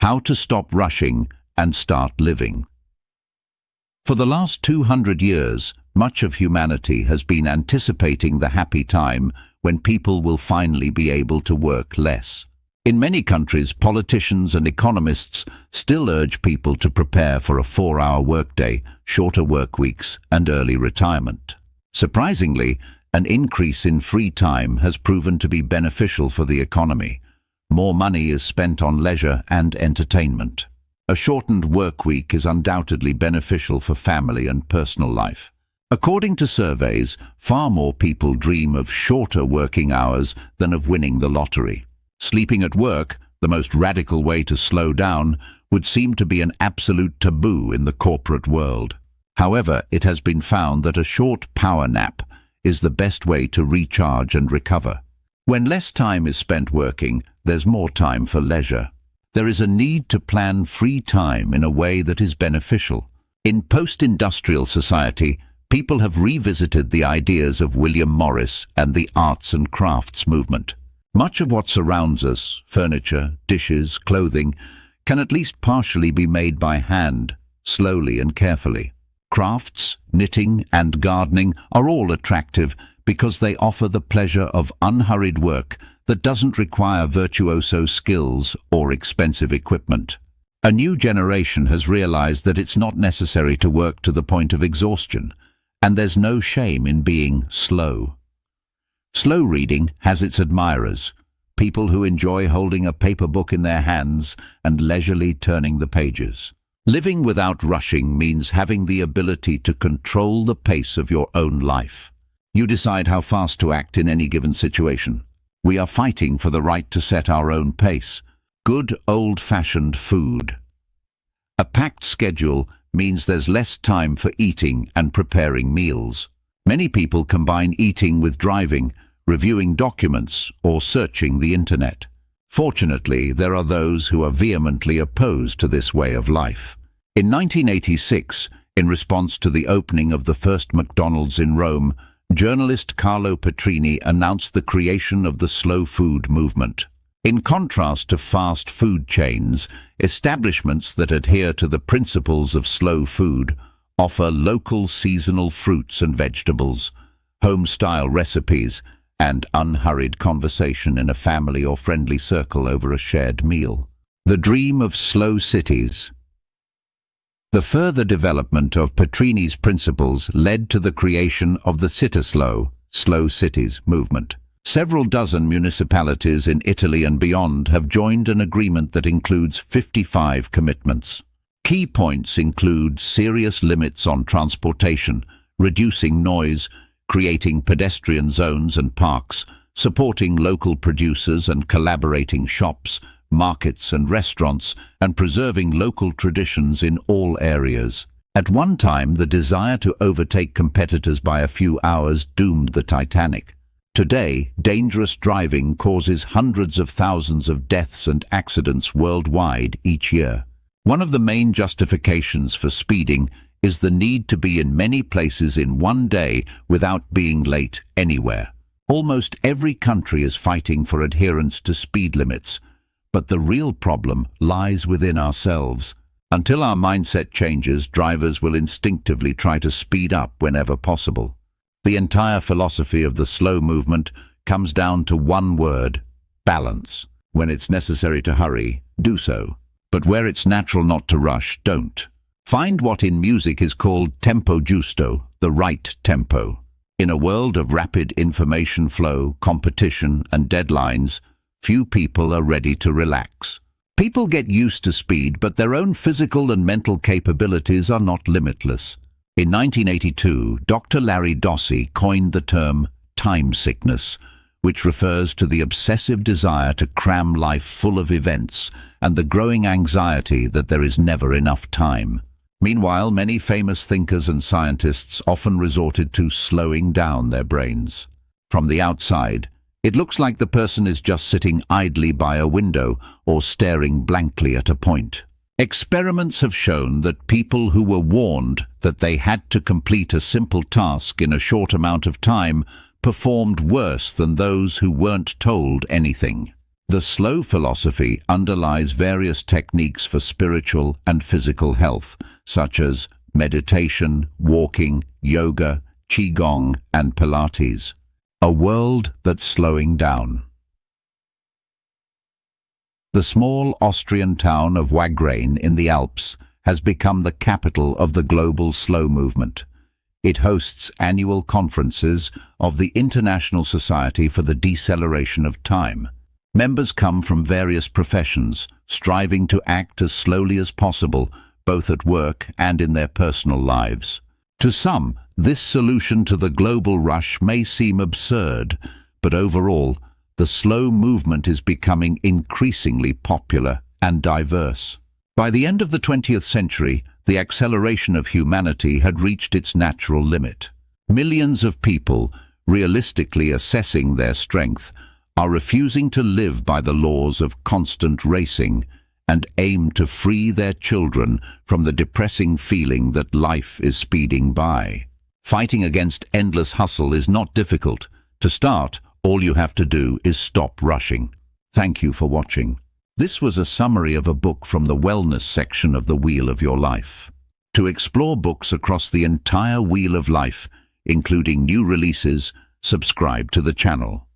How to stop rushing and start living. For the last 200 years, much of humanity has been anticipating the happy time when people will finally be able to work less. In many countries, politicians and economists still urge people to prepare for a 4-hour workday, shorter work weeks, and early retirement. Surprisingly, an increase in free time has proven to be beneficial for the economy. More money is spent on leisure and entertainment. A shortened work week is undoubtedly beneficial for family and personal life. According to surveys, far more people dream of shorter working hours than of winning the lottery. Sleeping at work, the most radical way to slow down, would seem to be an absolute taboo in the corporate world. However, it has been found that a short power nap is the best way to recharge and recover. When less time is spent working, there's more time for leisure. There is a need to plan free time in a way that is beneficial. In post-industrial society, people have revisited the ideas of William Morris and the arts and crafts movement. Much of what surrounds us, furniture, dishes, clothing, can at least partially be made by hand, slowly and carefully. Crafts, knitting, and gardening are all attractive because they offer the pleasure of unhurried work that doesn't require virtuoso skills or expensive equipment. A new generation has realized that it's not necessary to work to the point of exhaustion, and there's no shame in being slow. Slow reading has its admirers, people who enjoy holding a paper book in their hands and leisurely turning the pages. Living without rushing means having the ability to control the pace of your own life. You decide how fast to act in any given situation. We are fighting for the right to set our own pace. Good old-fashioned food. A packed schedule means there's less time for eating and preparing meals. Many people combine eating with driving, reviewing documents, or searching the internet. Fortunately, there are those who are vehemently opposed to this way of life. In 1986, in response to the opening of the first McDonald's in Rome, journalist Carlo Petrini announced the creation of the slow food movement. In contrast to fast food chains, establishments that adhere to the principles of slow food offer local seasonal fruits and vegetables, home-style recipes, and unhurried conversation in a family or friendly circle over a shared meal. The dream of slow cities. The further development of Petrini's principles led to the creation of the Slow Cities movement. Several dozen municipalities in Italy and beyond have joined an agreement that includes 55 commitments. Key points include serious limits on transportation, reducing noise, creating pedestrian zones and parks, supporting local producers and collaborating shops, markets and restaurants, and preserving local traditions in all areas. At one time, the desire to overtake competitors by a few hours doomed the Titanic. Today, dangerous driving causes hundreds of thousands of deaths and accidents worldwide each year. One of the main justifications for speeding is the need to be in many places in one day without being late anywhere. Almost every country is fighting for adherence to speed limits, but the real problem lies within ourselves. Until our mindset changes, drivers will instinctively try to speed up whenever possible. The entire philosophy of the slow movement comes down to one word: balance. When it's necessary to hurry, do so. But where it's natural not to rush, don't. Find what in music is called tempo giusto, the right tempo. In a world of rapid information flow, competition, and deadlines, few people are ready to relax. People get used to speed, but their own physical and mental capabilities are not limitless. In 1982, Dr. Larry Dossey coined the term time sickness, which refers to the obsessive desire to cram life full of events and the growing anxiety that there is never enough time. Meanwhile, many famous thinkers and scientists often resorted to slowing down their brains. From the outside, it looks like the person is just sitting idly by a window or staring blankly at a point. Experiments have shown that people who were warned that they had to complete a simple task in a short amount of time performed worse than those who weren't told anything. The slow philosophy underlies various techniques for spiritual and physical health, such as meditation, walking, yoga, qigong, and Pilates. A world that's slowing down. The small Austrian town of Wagrain in the Alps has become the capital of the global slow movement. It hosts annual conferences of the International Society for the Deceleration of Time. Members come from various professions, striving to act as slowly as possible, both at work and in their personal lives. To some, this solution to the global rush may seem absurd, but overall, the slow movement is becoming increasingly popular and diverse. By the end of the 20th century, the acceleration of humanity had reached its natural limit. Millions of people, realistically assessing their strength, are refusing to live by the laws of constant racing and aim to free their children from the depressing feeling that life is speeding by. Fighting against endless hustle is not difficult. To start, all you have to do is stop rushing. Thank you for watching. This was a summary of a book from the wellness section of the Wheel of Your Life. To explore books across the entire Wheel of Life, including new releases, subscribe to the channel.